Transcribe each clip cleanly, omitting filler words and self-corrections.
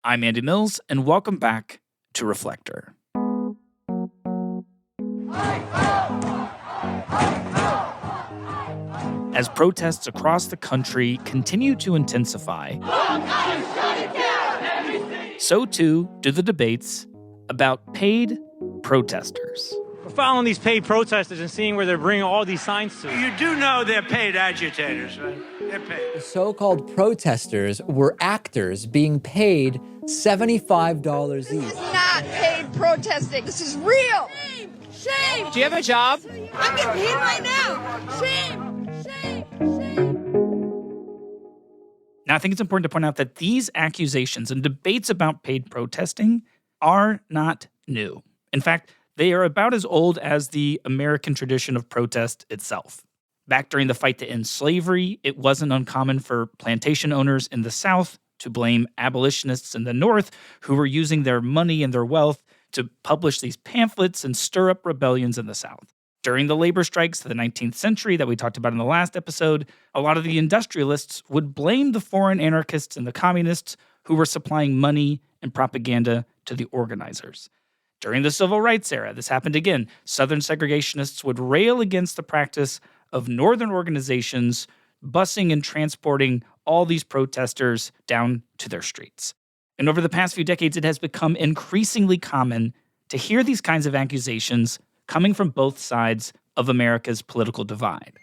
I'm Andy Mills, and welcome back to Reflector. As protests across the country continue to intensify, so too do the debates about paid protesters. We're following these paid protesters and seeing where they're bringing all these signs to. You do know they're paid agitators, right? They're paid. The so-called protesters were actors being paid $75 each. This is not paid protesting. This is real. Shame! Shame! Do you have a job? I'm getting paid right now. Shame! Shame! Shame! Now, I think it's important to point out that these accusations and debates about paid protesting are not new. In fact, they are about as old as the American tradition of protest itself. Back during the fight to end slavery, it wasn't uncommon for plantation owners in the South to blame abolitionists in the North who were using their money and their wealth to publish these pamphlets and stir up rebellions in the South. During the labor strikes of the 19th century that we talked about in the last episode, a lot of the industrialists would blame the foreign anarchists and the communists who were supplying money and propaganda to the organizers. During the Civil Rights era, this happened again. Southern segregationists would rail against the practice of Northern organizations busing and transporting all these protesters down to their streets. And over the past few decades, it has become increasingly common to hear these kinds of accusations coming from both sides of America's political divide.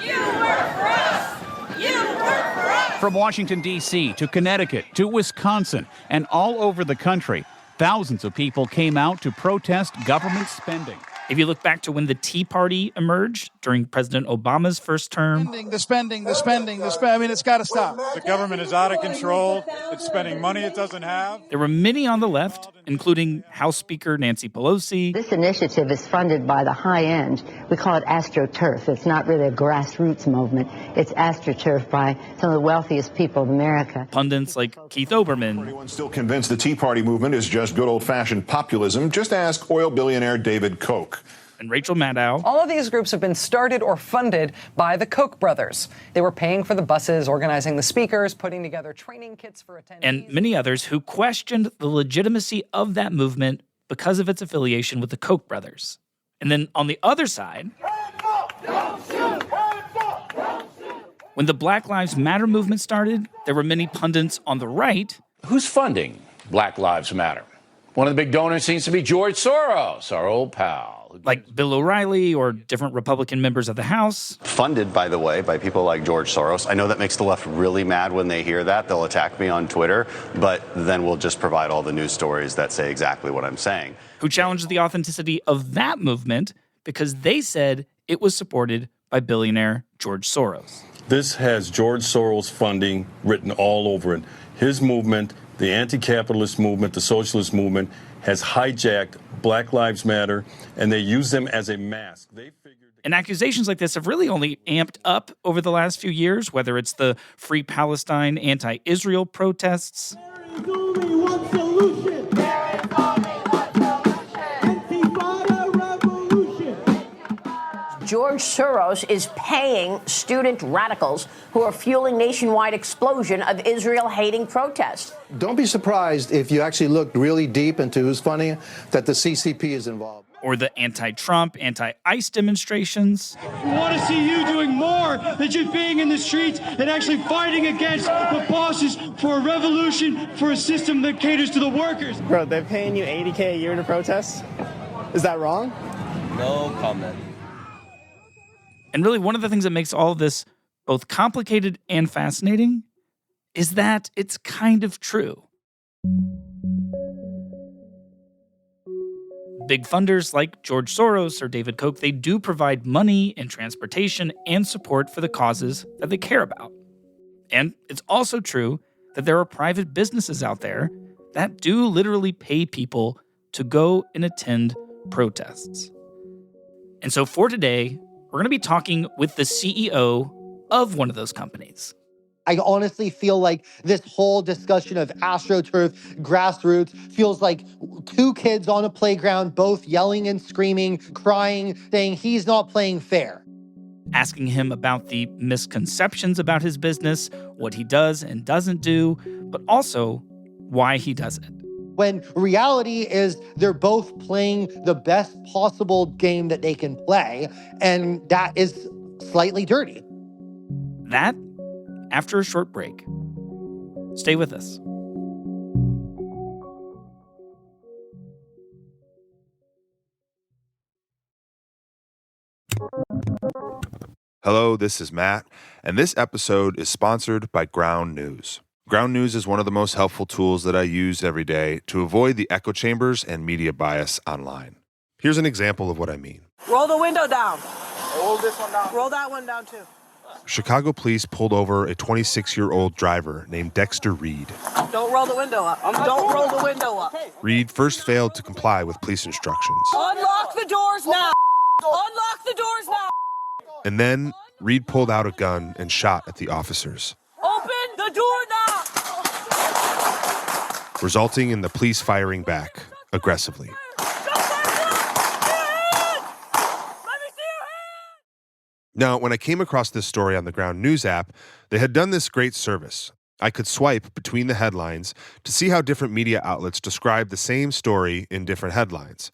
You work for us! You work for us! From Washington, D.C. to Connecticut to Wisconsin and all over the country, thousands of people came out to protest government spending. If you look back to when the Tea Party emerged during President Obama's first term, The spending. I mean, it's got to stop. The government is out of control. It's spending money it doesn't have. there were many on the left, including House Speaker Nancy Pelosi. This initiative is funded by the high end. We call it astroturf. It's not really a grassroots movement. It's astroturf by some of the wealthiest people of America. Pundits like Keith Olbermann. Anyone still convinced the Tea Party movement is just good old-fashioned populism? Just ask oil billionaire David Koch. And Rachel Maddow. All of these groups have been started or funded by the Koch brothers. They were paying for the buses, organizing the speakers, putting together training kits for attendees. And many others who questioned the legitimacy of that movement because of its affiliation with the Koch brothers. And then on the other side, when the Black Lives Matter movement started, there were many pundits on the right. Who's funding Black Lives Matter? One of the big donors seems to be George Soros, our old pal. Like Bill O'Reilly or different Republican members of the House. Funded, by the way, by people like George Soros. I know that makes the left really mad when they hear that. They'll attack me on Twitter, but then we'll just provide all the news stories that say exactly what I'm saying. Who challenged the authenticity of that movement because they said it was supported by billionaire George Soros. This has George Soros funding written all over it. His movement, the anti-capitalist movement, the socialist movement, has hijacked Black Lives Matter, and they use them as a mask. And accusations like this have really only amped up over the last few years, whether it's the Free Palestine anti-Israel protests. There is only one solution. There is only one solution. Intifada revolution. George Soros is paying student radicals who are fueling nationwide explosion of Israel-hating protests. Don't be surprised if you actually look really deep into who's funding it, that the CCP is involved. Or the anti-Trump, anti-ICE demonstrations. We want to see you doing more than just being in the streets and actually fighting against the bosses for a revolution, for a system that caters to the workers. Bro, they're paying you $80K a year to protest? Is that wrong? No comment. And really, one of the things that makes all of this both complicated and fascinating is that it's kind of true. Big funders like George Soros or David Koch, they do provide money and transportation and support for the causes that they care about. And it's also true that there are private businesses out there that do literally pay people to go and attend protests. And so for today, we're going to be talking with the CEO of one of those companies. I honestly feel like this whole discussion of astroturf, grassroots, feels like two kids on a playground, both yelling and screaming, crying, saying he's not playing fair. Asking him about the misconceptions about his business, what he does and doesn't do, but also why he does it. When reality is they're both playing the best possible game that they can play, and that is slightly dirty. That, after a short break. Stay with us. Hello, this is Matt, and this episode is sponsored by Ground News. Ground News is one of the most helpful tools that I use every day to avoid the echo chambers and media bias online. Here's an example of what I mean. Roll the window down. Roll this one down. Roll that one down too. Chicago police pulled over a 26-year-old driver named Dexter Reed. Don't roll the window up. Don't roll the window up. Reed first failed to comply with police instructions. Unlock the doors now. Unlock the doors now. And then Reed pulled out a gun and shot at the officers, Open the door now. resulting in the police firing back aggressively. Now, when I came across this story on the Ground News app, they had done this great service. I could swipe between the headlines to see how different media outlets describe the same story in different headlines.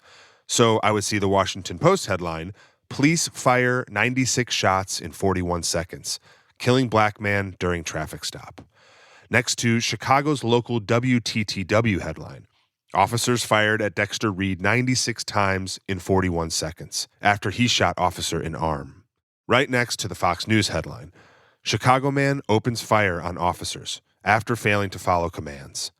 So I would see the Washington Post headline, "Police fire 96 shots in 41 seconds, killing black man during traffic stop." Next to Chicago's local WTTW headline, "Officers fired at Dexter Reed 96 times in 41 seconds after he shot officer in arm." Right next to the Fox News headline, "Chicago man opens fire on officers after failing to follow commands."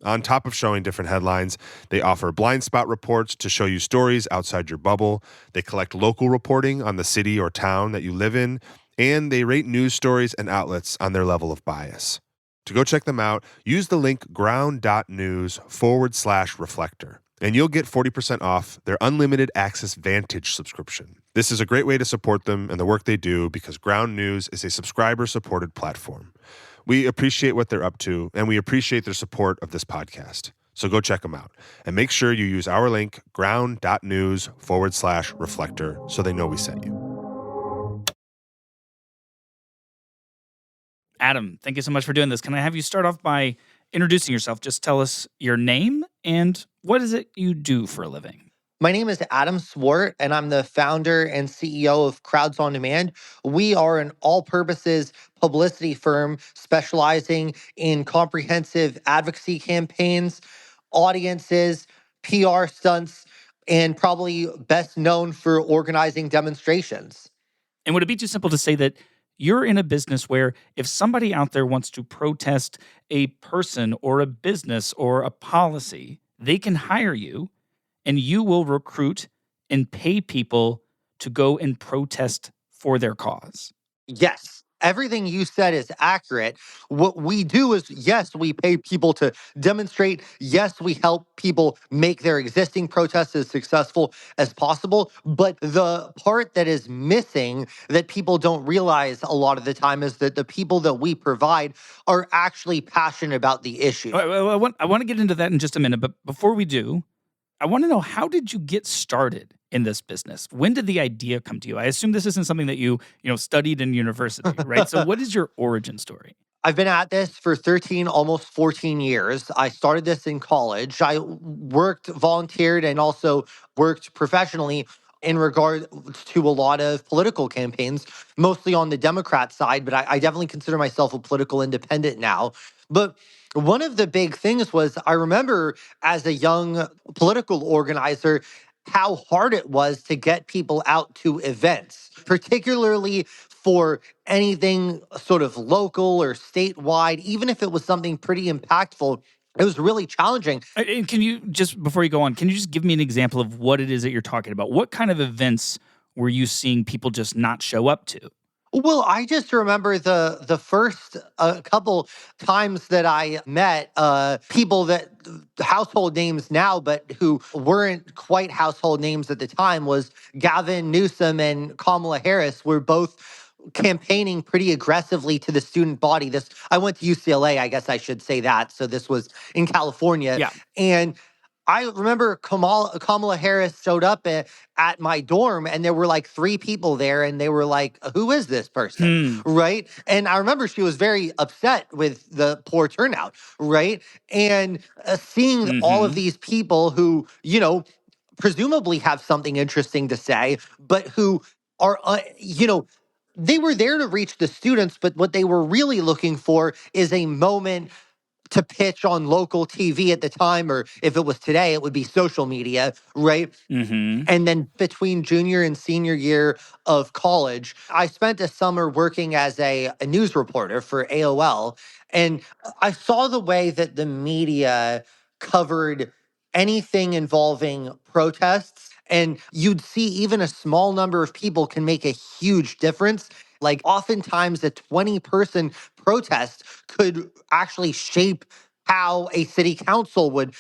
On top of showing different headlines, they offer blind spot reports to show you stories outside your bubble. They collect local reporting on the city or town that you live in, and they rate news stories and outlets on their level of bias. To go check them out, use the link ground.news/reflector, and you'll get 40% off their unlimited access Vantage subscription. This is a great way to support them and the work they do because Ground News is a subscriber-supported platform. We appreciate what they're up to, and we appreciate their support of this podcast. So go check them out. And make sure you use our link, ground.news/reflector, so they know we sent you. Adam, thank you so much for doing this. Can I have you start off by introducing yourself? Just tell us your name and what is it you do for a living? My name is Adam Swart, and I'm the founder and CEO of Crowds on Demand. We are an all-purposes publicity firm specializing in comprehensive advocacy campaigns, audiences, PR stunts, and probably best known for organizing demonstrations. And would it be too simple to say that you're in a business where if somebody out there wants to protest a person or a business or a policy, they can hire you and you will recruit and pay people to go and protest for their cause? Yes, everything you said is accurate. What we do is, yes, we pay people to demonstrate. Yes, we help people make their existing protests as successful as possible. But the part that is missing that people don't realize a lot of the time is that the people that we provide are actually passionate about the issue. I want to get into that in just a minute. But before we do, I want to know, how did you get started in this business? When did the idea come to you? I assume this isn't something that you studied in university, right? So what is your origin story? I've been at this for 13, almost 14 years. I started this in college. I volunteered, and also worked professionally in regard to a lot of political campaigns, mostly on the Democrat side, but I definitely consider myself a political independent now. But one of the big things was, I remember as a young political organizer, how hard it was to get people out to events, particularly for anything sort of local or statewide, even if it was something pretty impactful. It was really challenging. And can you, just before you go on, can you just give me an example of what it is that you're talking about? What kind of events were you seeing people just not show up to? Well, I just remember the first couple times that I met people that household names now, but who weren't quite household names at the time, was Gavin Newsom and Kamala Harris were both campaigning pretty aggressively to the student body. I went to UCLA, I guess I should say that. So this was in California. Yeah. And I remember Kamala Harris showed up at my dorm and there were like 3 people there and they were like, who is this person? Right? And I remember she was very upset with the poor turnout, right? And seeing all of these people who, you know, presumably have something interesting to say, but who are, you know, they were there to reach the students, but what they were really looking for is a moment to pitch on local TV at the time, or if it was today, it would be social media, right? And then between junior and senior year of college, I spent a summer working as a news reporter for AOL. And I saw the way that the media covered anything involving protests. And you'd see even a small number of people can make a huge difference. Like oftentimes a 20-person protest could actually shape how a city council would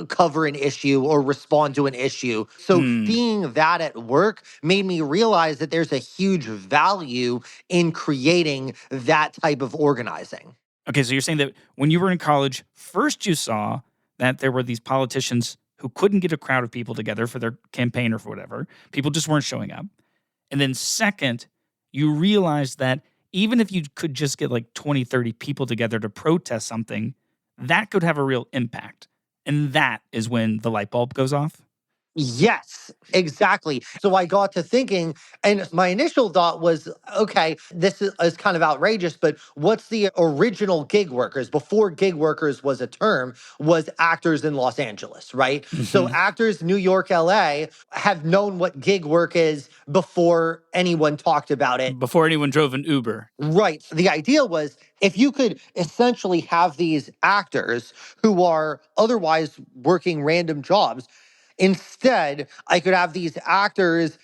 cover an issue or respond to an issue. So seeing that at work made me realize that there's a huge value in creating that type of organizing. Okay, so you're saying that when you were in college, first you saw that there were these politicians who couldn't get a crowd of people together for their campaign or for whatever. People just weren't showing up. And then second, you realized that even if you could just get like 20, 30 people together to protest something, that could have a real impact. And that is when the light bulb goes off. Yes, exactly. So I got to thinking, and my initial thought was, okay, this is kind of outrageous, but what's the original gig workers? Before gig workers was a term, was actors in Los Angeles, right? So actors, New York, LA, have known what gig work is before anyone talked about it. Before anyone drove an Uber. Right. The idea was if you could essentially have these actors who are otherwise working random jobs, instead, I could have these actors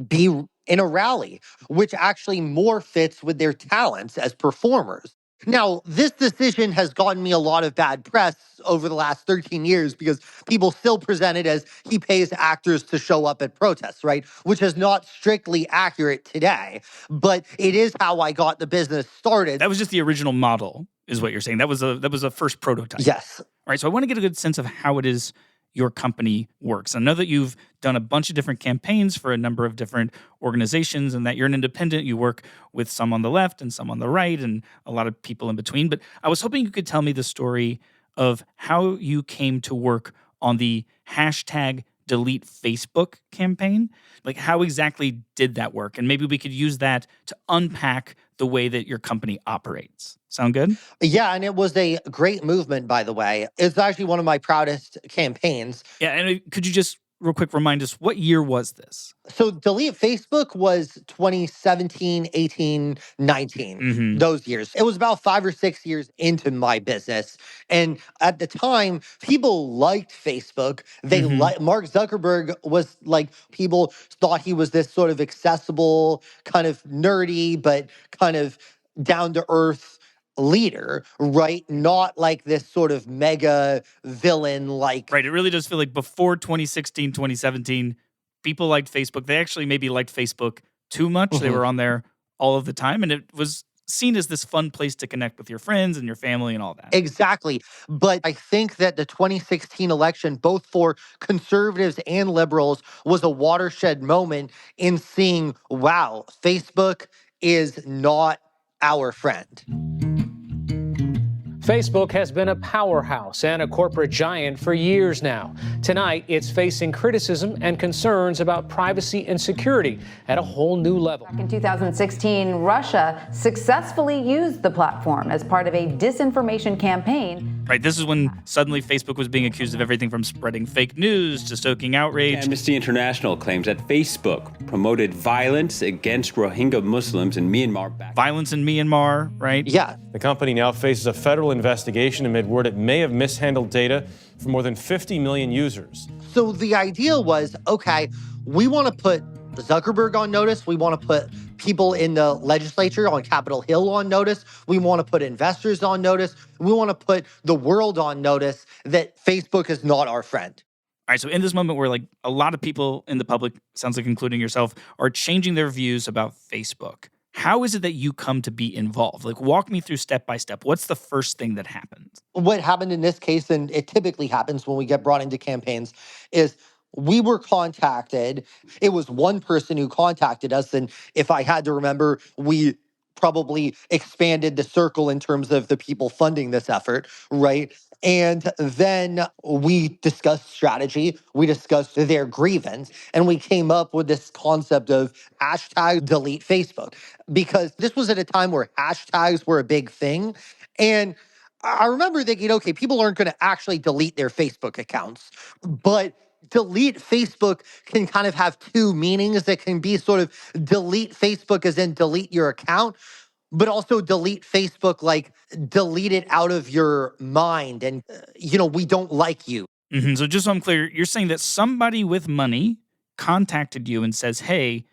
be in a rally, which actually more fits with their talents as performers. Now, this decision has gotten me a lot of bad press over the last 13 years because people still present it as he pays actors to show up at protests, right? Which is not strictly accurate today, but it is how I got the business started. That was just the original model, is what you're saying. That was a first prototype. Yes. All right, so I want to get a good sense of how it is your company works. I know that you've done a bunch of different campaigns for a number of different organizations and that you're an independent. You work with some on the left and some on the right and a lot of people in between. But I was hoping you could tell me the story of how you came to work on the hashtag delete Facebook campaign. Like, how exactly did that work? And maybe we could use that to unpack the way that your company operates. Sound good? Yeah, and it was a great movement, by the way. It's actually one of my proudest campaigns. Yeah, and could you just real quick remind us, what year was this? So Delete Facebook was 2017, 18, 19, those years. It was about 5 or 6 years into my business. And at the time, people liked Facebook. They Mark Zuckerberg was like, people thought he was this sort of accessible, kind of nerdy, but kind of down-to-earth leader, right? Not like this sort of mega villain like. Right, it really does feel like before 2016, 2017, people liked Facebook. They actually maybe liked Facebook too much. They were on there all of the time, and it was seen as this fun place to connect with your friends and your family and all that. Exactly. But I think that the 2016 election, both for conservatives and liberals, was a watershed moment in seeing, wow, Facebook is not our friend. Facebook has been a powerhouse and a corporate giant for years now. Tonight, it's facing criticism and concerns about privacy and security at a whole new level. Back in 2016, Russia successfully used the platform as part of a disinformation campaign. Right, this is when suddenly Facebook was being accused of everything from spreading fake news to stoking outrage. Amnesty International claims that Facebook promoted violence against Rohingya Muslims in Myanmar. Violence in Myanmar, right? Yeah. The company now faces a federal investigation amid word it may have mishandled data for more than 50 million users. So the idea was, okay, we want to put Zuckerberg on notice. We want to put people in the legislature on Capitol Hill on notice. We want to put investors on notice. We want to put the world on notice that Facebook is not our friend. All right, so in this moment where like a lot of people in the public, sounds like including yourself, are changing their views about Facebook, how is it that you come to be involved? Like, walk me through step by step. What's the first thing that happens? What happened in this case, and it typically happens when we get brought into campaigns, is we were contacted. It was one person who contacted us. And if I had to remember, we probably expanded the circle in terms of the people funding this effort, right? And then we discussed strategy, we discussed their grievance, and we came up with this concept of hashtag delete Facebook, because this was at a time where hashtags were a big thing. And I remember thinking, okay, people aren't going to actually delete their Facebook accounts, but delete Facebook can kind of have two meanings. That can be sort of delete Facebook as in delete your account, but also delete Facebook, like delete it out of your mind. And, we don't like you. So just so I'm clear, you're saying that somebody with money contacted you and says, hey,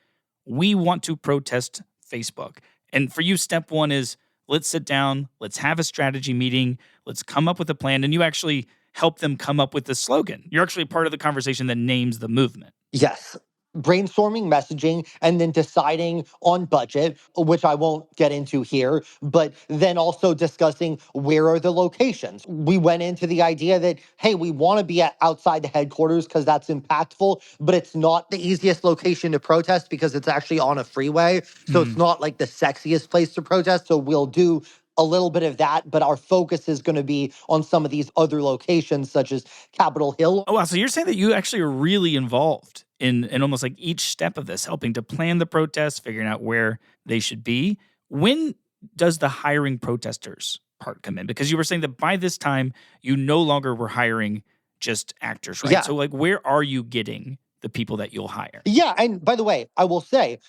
we want to protest Facebook. And for you, step one is let's sit down, let's have a strategy meeting, let's come up with a plan. And you actually help them come up with the slogan. You're actually part of the conversation that names the movement. Yes. Brainstorming messaging and then deciding on budget, which I won't get into here, but then also discussing where are the locations. We went into the idea that, hey, we want to be outside the headquarters because that's impactful, but it's not the easiest location to protest because it's actually on a freeway. So it's not like the sexiest place to protest. So we'll do a little bit of that, but our focus is going to be on some of these other locations, such as Capitol Hill. Oh, wow. So you're saying that you actually are really involved in almost like each step of this, helping to plan the protests, figuring out where they should be. When does the hiring protesters part come in? Because you were saying that by this time, you no longer were hiring just actors, right? Yeah. So like, where are you getting the people that you'll hire? Yeah. And by the way, I will say,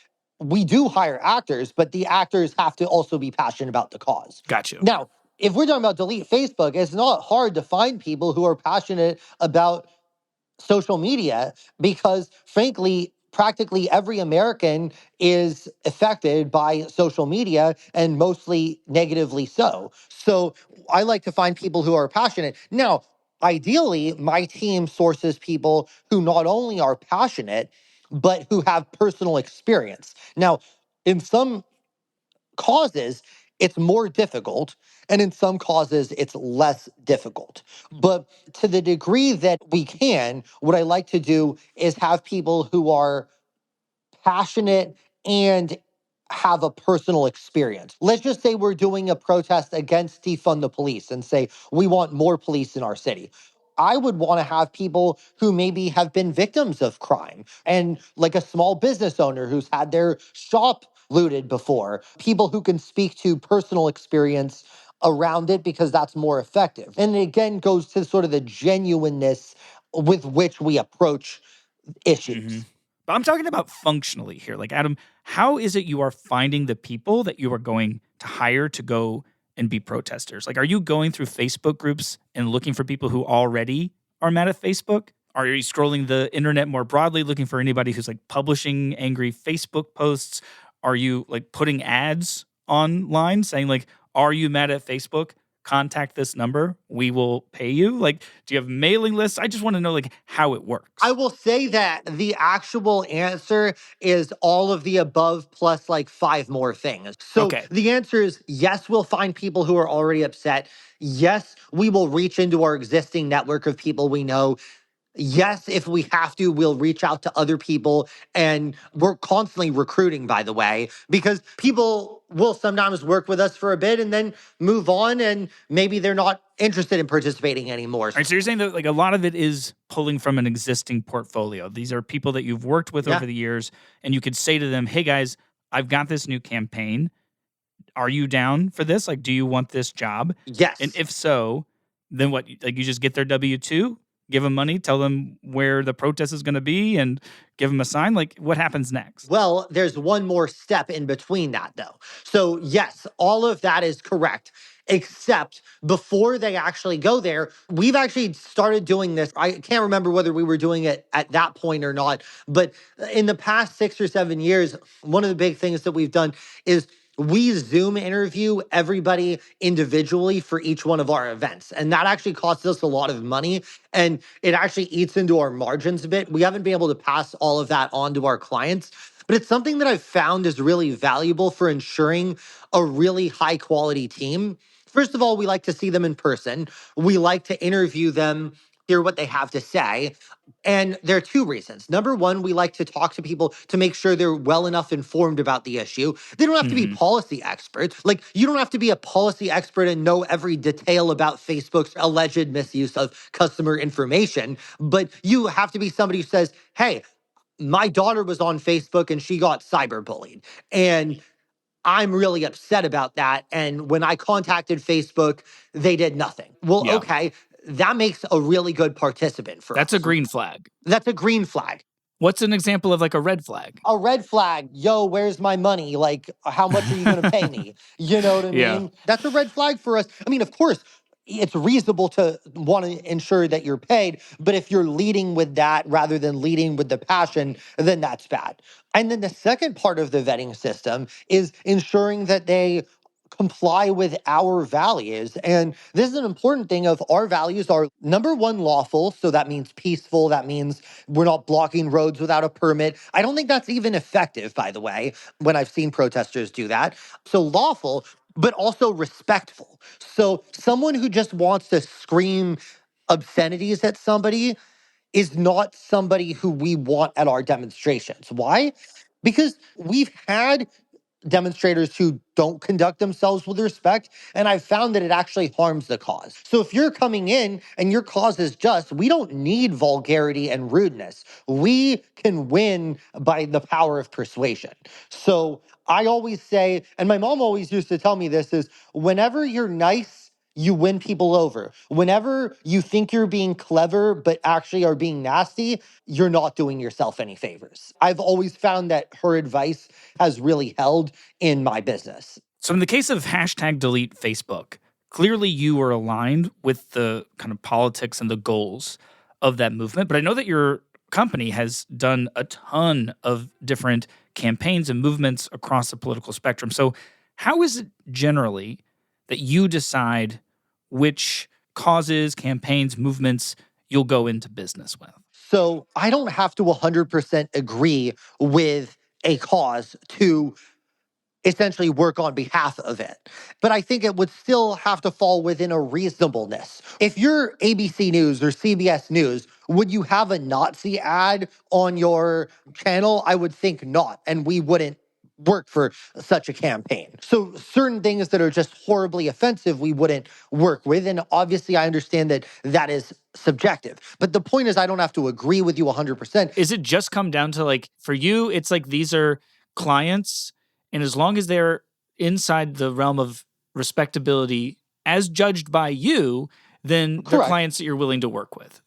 we do hire actors, but the actors have to also be passionate about the cause. Got you. Now, if we're talking about delete Facebook, it's not hard to find people who are passionate about social media because, frankly, practically every American is affected by social media and mostly negatively so. So I like to find people who are passionate. Now, ideally, my team sources people who not only are passionate, but who have personal experience. Now, in some causes, it's more difficult, and in some causes, it's less difficult. But to the degree that we can, what I like to do is have people who are passionate and have a personal experience. Let's just say we're doing a protest against defund the police and say, we want more police in our city. I would want to have people who maybe have been victims of crime and like a small business owner who's had their shop looted before, people who can speak to personal experience around it because that's more effective. And it again goes to sort of the genuineness with which we approach issues. But I'm talking about functionally here. Like, Adam, how is it you are finding the people that you are going to hire to go and be protesters? Like, are you going through Facebook groups and looking for people who already are mad at Facebook? Are you scrolling the internet more broadly, looking for anybody who's like publishing angry Facebook posts? Are you like putting ads online saying like, are you mad at Facebook? Contact this number. We will pay you. Like, do you have mailing lists? I just want to know like how it works. I will say that the actual answer is all of the above plus like 5 more things. So the answer is yes, we'll find people who are already upset. Yes, we will reach into our existing network of people we know. Yes, if we have to, we'll reach out to other people. And we're constantly recruiting, by the way, because people will sometimes work with us for a bit and then move on, and maybe they're not interested in participating anymore. All right, so you're saying that like a lot of it is pulling from an existing portfolio. These are people that you've worked with over the years, and you could say to them, hey guys, I've got this new campaign. Are you down for this? Like, do you want this job? Yes. And if so, then what? Like, you just get their W-2, give them money, tell them where the protest is going to be, and give them a sign? Like, what happens next? Well, there's one more step in between that, though. So, yes, all of that is correct, except before they actually go there, we've actually started doing this. I can't remember whether we were doing it at that point or not, but in the past 6 or 7 years, one of the big things that we've done is we Zoom interview everybody individually for each one of our events. And that actually costs us a lot of money, and it actually eats into our margins a bit. We haven't been able to pass all of that on to our clients. but it's something that I've found is really valuable for ensuring a really high quality team. First of all, we like to see them in person. We like to interview them, hear what they have to say. And there are two reasons. Number one, we like to talk to people to make sure they're well enough informed about the issue. They don't have to be policy experts. Like, you don't have to be a policy expert and know every detail about Facebook's alleged misuse of customer information, but you have to be somebody who says, hey, my daughter was on Facebook and she got cyberbullied. And I'm really upset about that. And when I contacted Facebook, they did nothing. Well, okay, that makes a really good participant for us. That's a green flag. That's a green flag. What's an example of like a red flag? A red flag, yo, where's my money? Like, how much are you going to pay me? You know what I mean? That's a red flag for us. I mean, of course, it's reasonable to want to ensure that you're paid, but if you're leading with that rather than leading with the passion, then that's bad. And then the second part of the vetting system is ensuring that they comply with our values. And this is an important thing of our values are number one, lawful. So that means peaceful. That means we're not blocking roads without a permit. I don't think that's even effective, by the way, when I've seen protesters do that. So lawful, but also respectful. So someone who just wants to scream obscenities at somebody is not somebody who we want at our demonstrations. Why? Because we've had demonstrators who don't conduct themselves with respect, and I've found that it actually harms the cause. So if you're coming in and your cause is just, we don't need vulgarity and rudeness. We can win by the power of persuasion. So I always say, and my mom always used to tell me this, is whenever you're nice, you win people over. Whenever you think you're being clever, but actually are being nasty, you're not doing yourself any favors. I've always found that her advice has really held in my business. So in the case of hashtag delete Facebook, clearly you were aligned with the kind of politics and the goals of that movement. But I know that your company has done a ton of different campaigns and movements across the political spectrum. So how is it generally that you decide which causes, campaigns, movements you'll go into business with? So I don't have to 100% agree with a cause to essentially work on behalf of it. But I think it would still have to fall within a reasonableness. If you're ABC News or CBS News, would you have a Nazi ad on your channel? I would think not. And we wouldn't work for such a campaign. So certain things that are just horribly offensive, we wouldn't work with. And obviously I understand that that is subjective. But the point is I don't have to agree with you 100%. Is it just come down to like, for you, it's like these are clients, and as long as they're inside the realm of respectability as judged by you, then they're clients that you're willing to work with?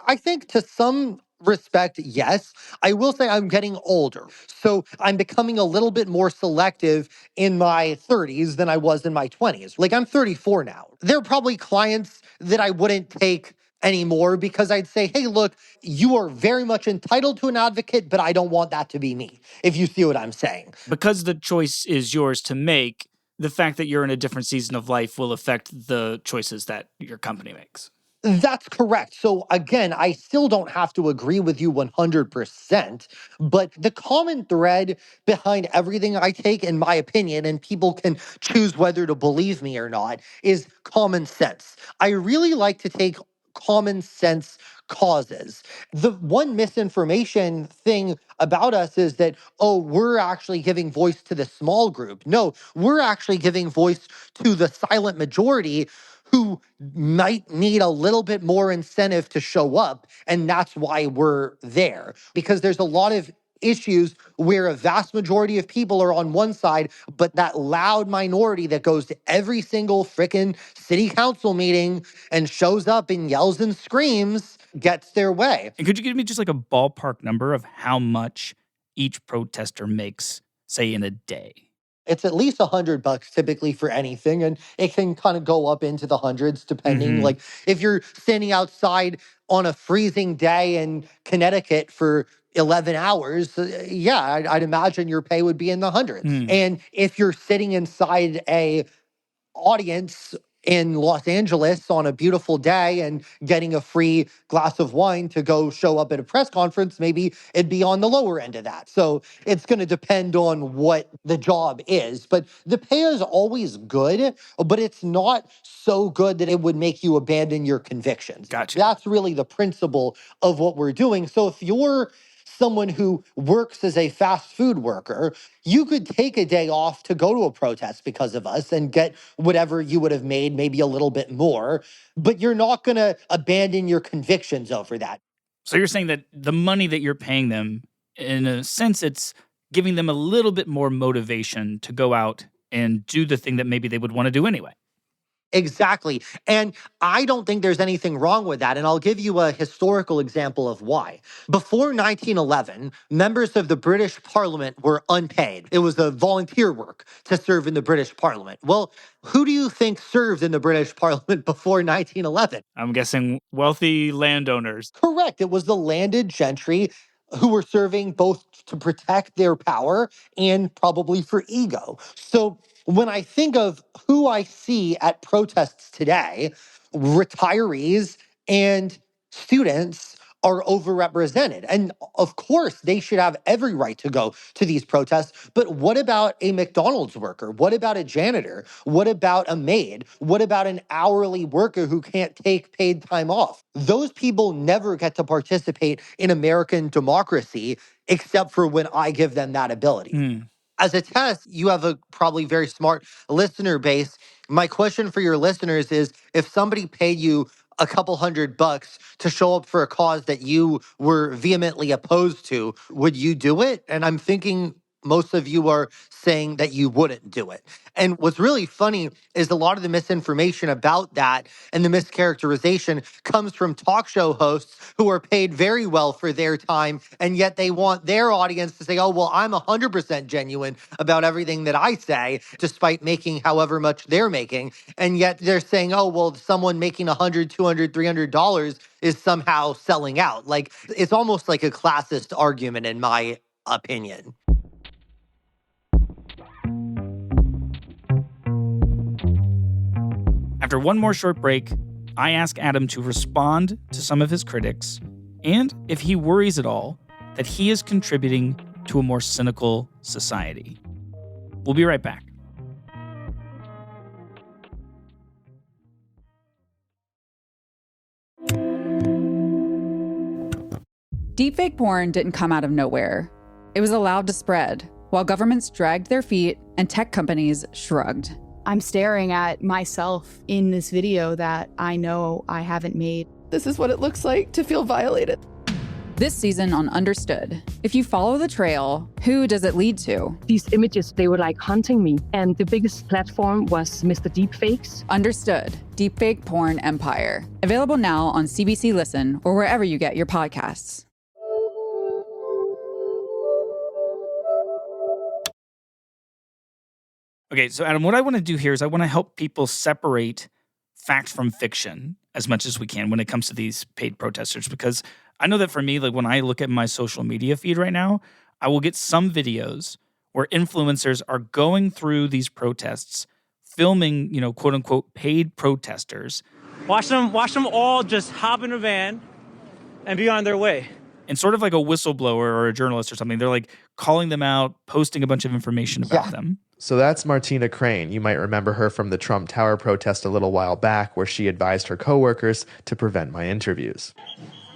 I think to some respect, yes. I will say I'm getting older. So I'm becoming a little bit more selective in my 30s than I was in my 20s. Like I'm 34 now. There are probably clients that I wouldn't take anymore because I'd say, hey, look, you are very much entitled to an advocate, but I don't want that to be me, if you see what I'm saying. Because the choice is yours to make, the fact that you're in a different season of life will affect the choices that your company makes. That's correct. So again, I still don't have to agree with you 100%, but the common thread behind everything I take, in my opinion, and people can choose whether to believe me or not, is common sense. I really like to take common sense causes. The one misinformation thing about us is that, oh, we're actually giving voice to the small group. No, we're actually giving voice to the silent majority who might need a little bit more incentive to show up. And that's why we're there. Because there's a lot of issues where a vast majority of people are on one side, but that loud minority that goes to every single frickin' city council meeting and shows up and yells and screams gets their way. And could you give me just like a ballpark number of how much each protester makes, say, in a day? It's at least $100 typically for anything, and it can kind of go up into the hundreds depending. Like if you're standing outside on a freezing day in Connecticut for 11 hours, I'd imagine your pay would be in the hundreds. And if you're sitting inside a audience in Los Angeles on a beautiful day and getting a free glass of wine to go show up at a press conference, maybe it'd be on the lower end of that. So it's going to depend on what the job is. But the pay is always good, but it's not so good that it would make you abandon your convictions. Gotcha. That's really the principle of what we're doing. So if you're someone who works as a fast food worker, you could take a day off to go to a protest because of us and get whatever you would have made, maybe a little bit more, but you're not going to abandon your convictions over that. So you're saying that the money that you're paying them, in a sense, it's giving them a little bit more motivation to go out and do the thing that maybe they would want to do anyway. Exactly. And I don't think there's anything wrong with that. And I'll give you a historical example of why. Before 1911, members of the British Parliament were unpaid. It was a volunteer work to serve in the British Parliament. Well, who do you think served in the British Parliament before 1911? I'm guessing wealthy landowners. Correct. It was the landed gentry who were serving both to protect their power and probably for ego. So when I think of who I see at protests today, retirees and students are overrepresented. And of course, they should have every right to go to these protests. But what about a McDonald's worker? What about a janitor? What about a maid? What about an hourly worker who can't take paid time off? Those people never get to participate in American democracy except for when I give them that ability. As a test, you have a probably very smart listener base. My question for your listeners is, if somebody paid you a couple $100 to show up for a cause that you were vehemently opposed to, would you do it? And I'm thinking most of you are saying that you wouldn't do it. And what's really funny is a lot of the misinformation about that and the mischaracterization comes from talk show hosts who are paid very well for their time, and yet they want their audience to say, oh, well, I'm 100% genuine about everything that I say, despite making however much they're making. And yet they're saying, oh, well, someone making $100, $200, $300 is somehow selling out. Like, it's almost like a classist argument, in my opinion. After one more short break, I ask Adam to respond to some of his critics and if he worries at all that he is contributing to a more cynical society. We'll be right back. Deepfake porn didn't come out of nowhere. It was allowed to spread, while governments dragged their feet and tech companies shrugged. I'm staring at myself in this video that I know I haven't made. This is what it looks like to feel violated. This season on Understood, if you follow the trail, who does it lead to? These images, they were like hunting me. And the biggest platform was Mr. Deepfakes. Understood, Deepfake Porn Empire. Available now on CBC Listen or wherever you get your podcasts. Okay, so Adam, what I want to do here is I want to help people separate fact from fiction as much as we can when it comes to these paid protesters, because I know that for me, like when I look at my social media feed right now, I will get some videos where influencers are going through these protests, filming, quote unquote, paid protesters. Watch them all just hop in a van and be on their way. And sort of like a whistleblower or a journalist or something, they're like calling them out, posting a bunch of information about them. So that's Martina Crane. You might remember her from the Trump Tower protest a little while back, where she advised her coworkers to prevent my interviews.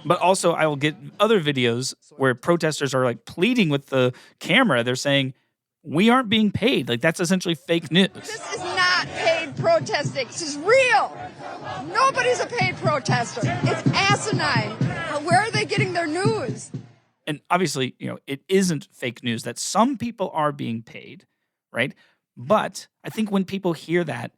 But also I will get other videos where protesters are like pleading with the camera. They're saying, we aren't being paid. Like, that's essentially fake news. This is not paid protesting. This is real. Nobody's a paid protester. It's asinine. Where are they getting their news? And obviously, it isn't fake news that some people are being paid, right? But I think when people hear that,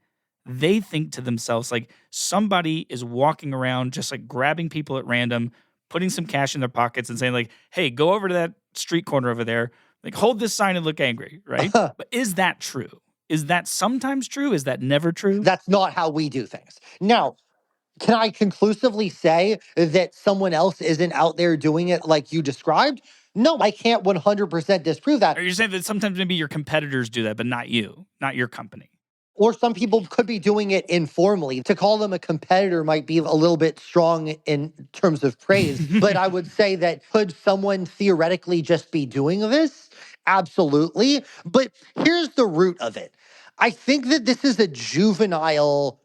they think to themselves, like, somebody is walking around just like grabbing people at random, putting some cash in their pockets and saying like, hey, go over to that street corner over there, like hold this sign and look angry, right? But is that true? Is that sometimes true? Is that never true? That's not how we do things. Now, can I conclusively say that someone else isn't out there doing it like you described? No, I can't 100% disprove that. Are you saying that sometimes maybe your competitors do that, but not you, not your company? Or some people could be doing it informally. To call them a competitor might be a little bit strong in terms of praise, but I would say that could someone theoretically just be doing this? Absolutely. But here's the root of it. I think that this is a juvenile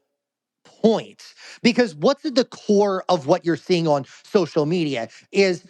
point, because what's at the core of what you're seeing on social media is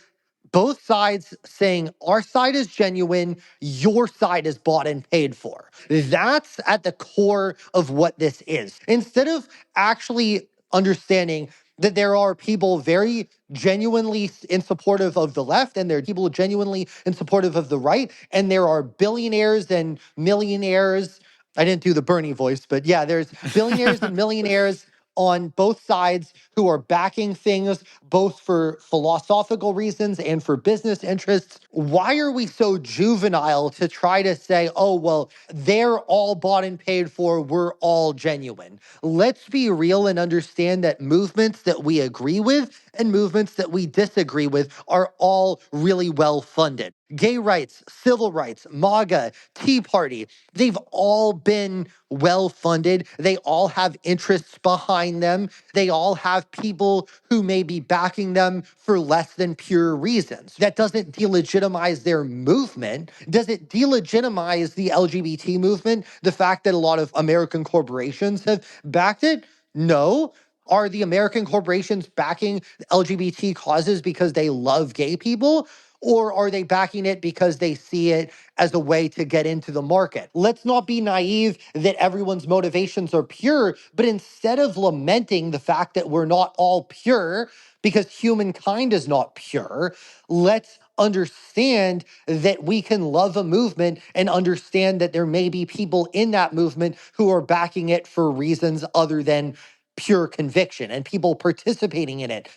both sides saying our side is genuine, your side is bought and paid for. That's at the core of what this is. Instead of actually understanding that there are people very genuinely in supportive of the left, and there are people genuinely in supportive of the right, and there are billionaires and millionaires. I didn't do the Bernie voice, but yeah, there's billionaires and millionaires on both sides who are backing things both for philosophical reasons and for business interests. Why are we so juvenile to try to say, oh, well, they're all bought and paid for, we're all genuine? Let's be real and understand that movements that we agree with and movements that we disagree with are all really well funded. Gay rights, civil rights, MAGA, Tea Party, they've all been well funded. They all have interests behind them. They all have people who may be backing them for less than pure reasons. That doesn't delegitimize their movement. Does it delegitimize the LGBT movement? The fact that a lot of American corporations have backed it? No. Are the American corporations backing LGBT causes because they love gay people? Or are they backing it because they see it as a way to get into the market? Let's not be naive that everyone's motivations are pure, but instead of lamenting the fact that we're not all pure because humankind is not pure, let's understand that we can love a movement and understand that there may be people in that movement who are backing it for reasons other than pure conviction, and people participating in it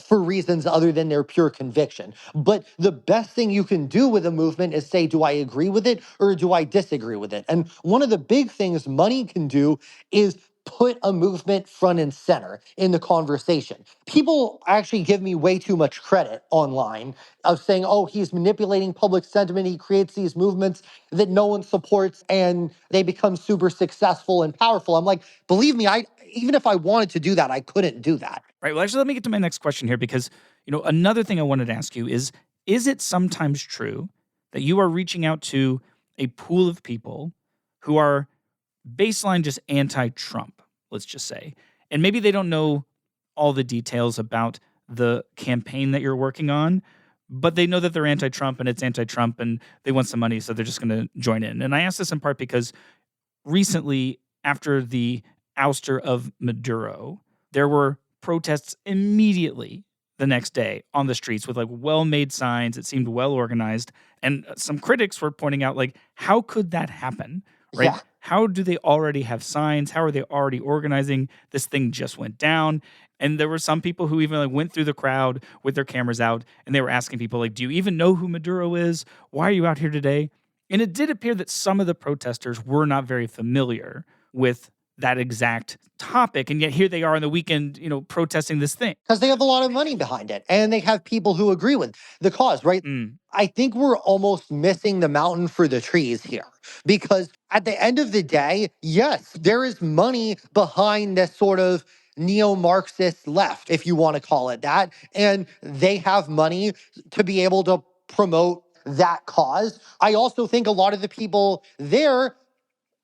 for reasons other than their pure conviction. But the best thing you can do with a movement is say, do I agree with it or do I disagree with it? And one of the big things money can do is put a movement front and center in the conversation. People actually give me way too much credit online of saying, oh, he's manipulating public sentiment. He creates these movements that no one supports and they become super successful and powerful. I'm like, believe me, even if I wanted to do that, I couldn't do that. Right. Well, actually, let me get to my next question here because, another thing I wanted to ask you is it sometimes true that you are reaching out to a pool of people who are baseline just anti-Trump, let's just say, and maybe they don't know all the details about the campaign that you're working on, but they know that they're anti-Trump and it's anti-Trump and they want some money, so they're just going to join in. And I ask this in part because recently, after the ouster of Maduro, there were protests immediately the next day on the streets with well-made signs. It seemed well organized. And some critics were pointing out how could that happen? Right? Yeah. How do they already have signs? How are they already organizing? This thing just went down. And there were some people who even went through the crowd with their cameras out and they were asking people do you even know who Maduro is? Why are you out here today? And it did appear that some of the protesters were not very familiar with that exact topic. And yet here they are on the weekend, protesting this thing. Because they have a lot of money behind it and they have people who agree with the cause, right? I think we're almost missing the mountain for the trees here because at the end of the day, yes, there is money behind this sort of neo-Marxist left, if you want to call it that. And they have money to be able to promote that cause. I also think a lot of the people there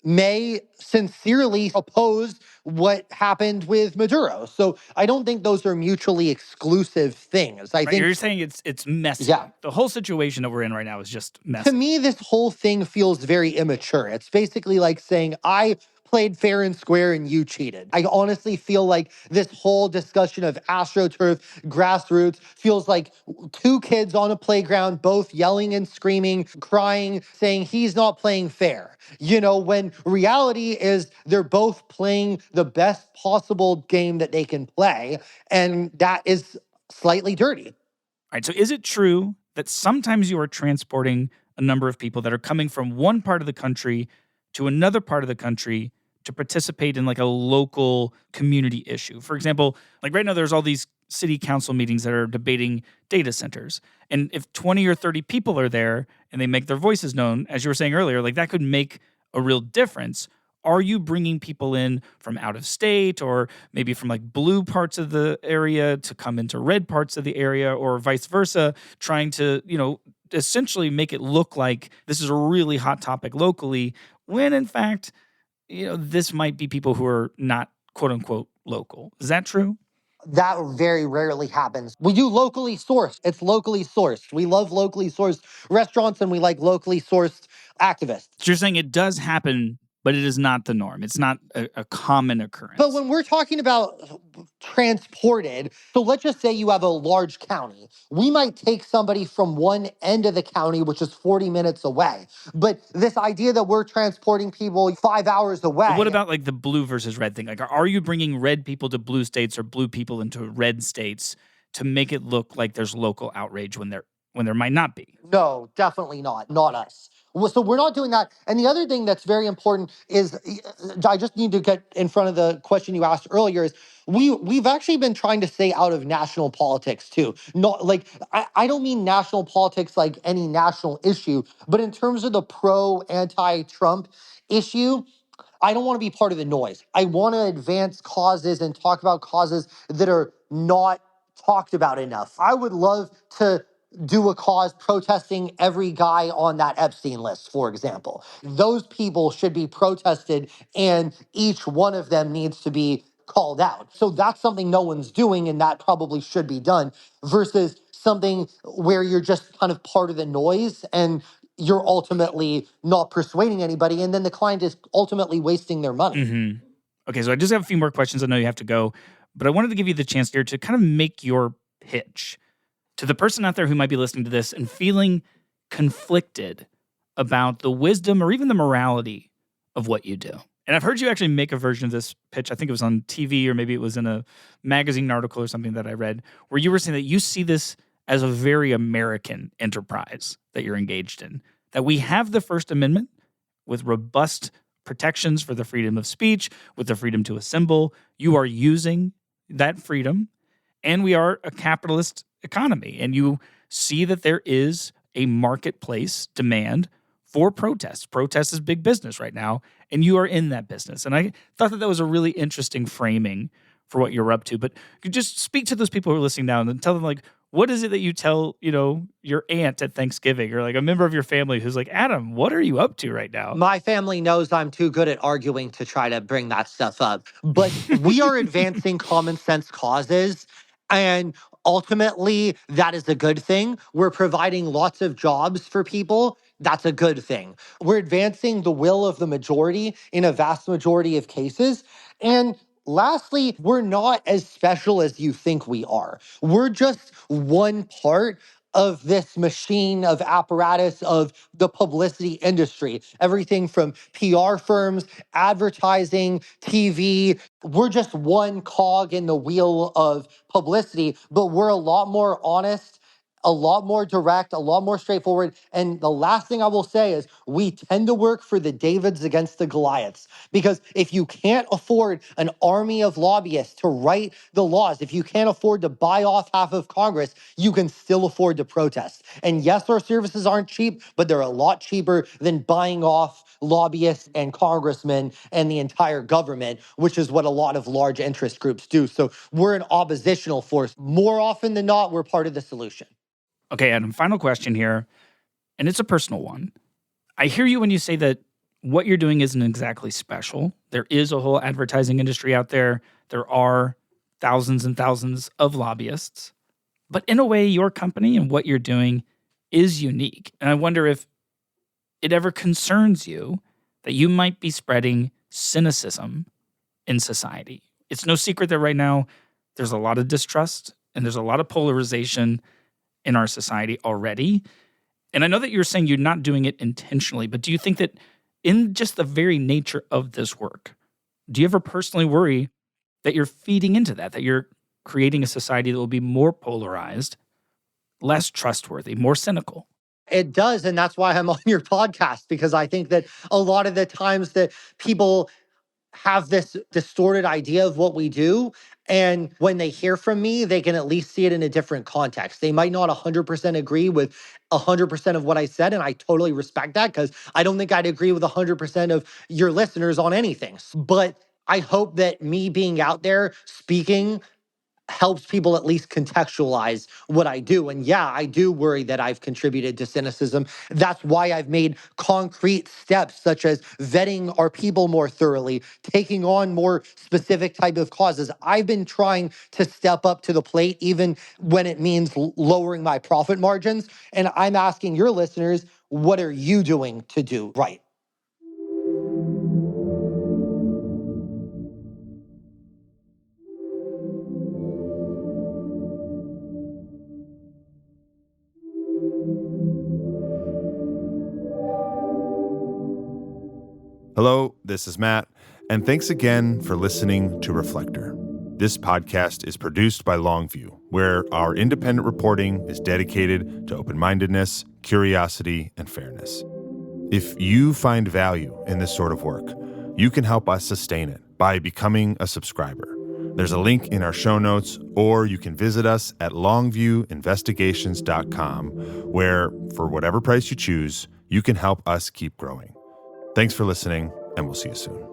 may sincerely oppose what happened with Maduro. So I don't think those are mutually exclusive things. I think you're saying it's messy. Yeah. The whole situation that we're in right now is just messy. To me, this whole thing feels very immature. It's basically like saying, I played fair and square and you cheated. I honestly feel like this whole discussion of astroturf, grassroots, feels like two kids on a playground, both yelling and screaming, crying, saying he's not playing fair. When reality is they're both playing the best possible game that they can play, and that is slightly dirty. All right, so is it true that sometimes you are transporting a number of people that are coming from one part of the country to another part of the country to participate in a local community issue? For example, right now there's all these city council meetings that are debating data centers. And if 20 or 30 people are there and they make their voices known, as you were saying earlier, that could make a real difference. are you bringing people in from out of state or maybe from like blue parts of the area to come into red parts of the area or vice versa, trying to, essentially make it look like this is a really hot topic locally when in fact, this might be people who are not quote unquote local. Is that true? That very rarely happens. We do locally sourced. It's locally sourced. We love locally sourced restaurants and we like locally sourced activists. So you're saying it does happen, but it is not the norm. It's not a common occurrence. But when we're talking about transported, so let's just say you have a large county. We might take somebody from one end of the county, which is 40 minutes away. But this idea that we're transporting people 5 hours away. But what about like the blue versus red thing? Like, are you bringing red people to blue states or blue people into red states to make it look like there's local outrage when there might not be? No, definitely not. Not us. So we're not doing that. And the other thing that's very important is, I just need to get in front of the question you asked earlier, is we've actually been trying to stay out of national politics too. Not like, I don't mean national politics like any national issue, but in terms of the pro-anti-Trump issue, I don't want to be part of the noise. I want to advance causes and talk about causes that are not talked about enough. I would love to do a cause protesting every guy on that Epstein list, for example. Those people should be protested and each one of them needs to be called out. So that's something no one's doing and that probably should be done versus something where you're just kind of part of the noise and you're ultimately not persuading anybody and then the client is ultimately wasting their money. Mm-hmm. Okay, so I just have a few more questions. I know you have to go, but I wanted to give you the chance here to kind of make your pitch to the person out there who might be listening to this and feeling conflicted about the wisdom or even the morality of what you do. And I've heard you actually make a version of this pitch. I think it was on TV or maybe it was in a magazine article or something that I read where you were saying that you see this as a very American enterprise that you're engaged in, that we have the First Amendment with robust protections for the freedom of speech, with the freedom to assemble. You are using that freedom, and we are a capitalist economy, and you see that there is a marketplace demand for protests. Protest is big business right now, and you are in that business. And I thought that was a really interesting framing for what you're up to. But you just speak to those people who are listening now and tell them, like, what is it that you tell, your aunt at Thanksgiving or like a member of your family who's like, Adam, what are you up to right now? My family knows I'm too good at arguing to try to bring that stuff up. But we are advancing common sense causes. And ultimately, that is a good thing. We're providing lots of jobs for people. That's a good thing. We're advancing the will of the majority in a vast majority of cases. And lastly, we're not as special as you think we are. We're just one part of this machine of apparatus of the publicity industry. Everything from PR firms, advertising, TV. We're just one cog in the wheel of publicity, but we're a lot more honest, a lot more direct, a lot more straightforward. And the last thing I will say is we tend to work for the Davids against the Goliaths. Because if you can't afford an army of lobbyists to write the laws, if you can't afford to buy off half of Congress, you can still afford to protest. And yes, our services aren't cheap, but they're a lot cheaper than buying off lobbyists and congressmen and the entire government, which is what a lot of large interest groups do. So we're an oppositional force. More often than not, we're part of the solution. Okay, Adam, final question here, and it's a personal one. I hear you when you say that what you're doing isn't exactly special. There is a whole advertising industry out there. There are thousands and thousands of lobbyists. But in a way, your company and what you're doing is unique. And I wonder if it ever concerns you that you might be spreading cynicism in society. It's no secret that right now there's a lot of distrust and there's a lot of polarization in our society already. And I know that you're saying you're not doing it intentionally, but do you think that in just the very nature of this work, do you ever personally worry that you're feeding into that you're creating a society that will be more polarized, less trustworthy, more cynical? It does, and that's why I'm on your podcast, because I think that a lot of the times that people have this distorted idea of what we do. And when they hear from me, they can at least see it in a different context. They might not 100% agree with 100% of what I said, and I totally respect that because I don't think I'd agree with 100% of your listeners on anything. But I hope that me being out there speaking helps people at least contextualize what I do. And yeah, I do worry that I've contributed to cynicism. That's why I've made concrete steps such as vetting our people more thoroughly, taking on more specific type of causes. I've been trying to step up to the plate even when it means lowering my profit margins. And I'm asking your listeners, what are you doing to do right? Hello, this is Matt, and thanks again for listening to Reflector. This podcast is produced by Longview, where our independent reporting is dedicated to open-mindedness, curiosity, and fairness. If you find value in this sort of work, you can help us sustain it by becoming a subscriber. There's a link in our show notes, or you can visit us at longviewinvestigations.com, where, for whatever price you choose, you can help us keep growing. Thanks for listening, and we'll see you soon.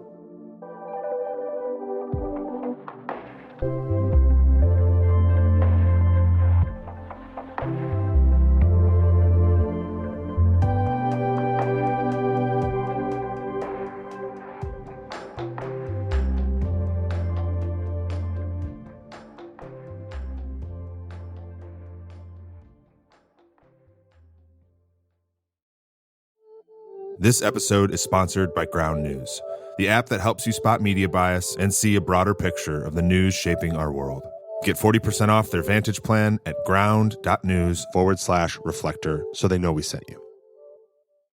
This episode is sponsored by Ground News, the app that helps you spot media bias and see a broader picture of the news shaping our world. Get 40% off their Vantage plan at ground.news/reflector so they know we sent you.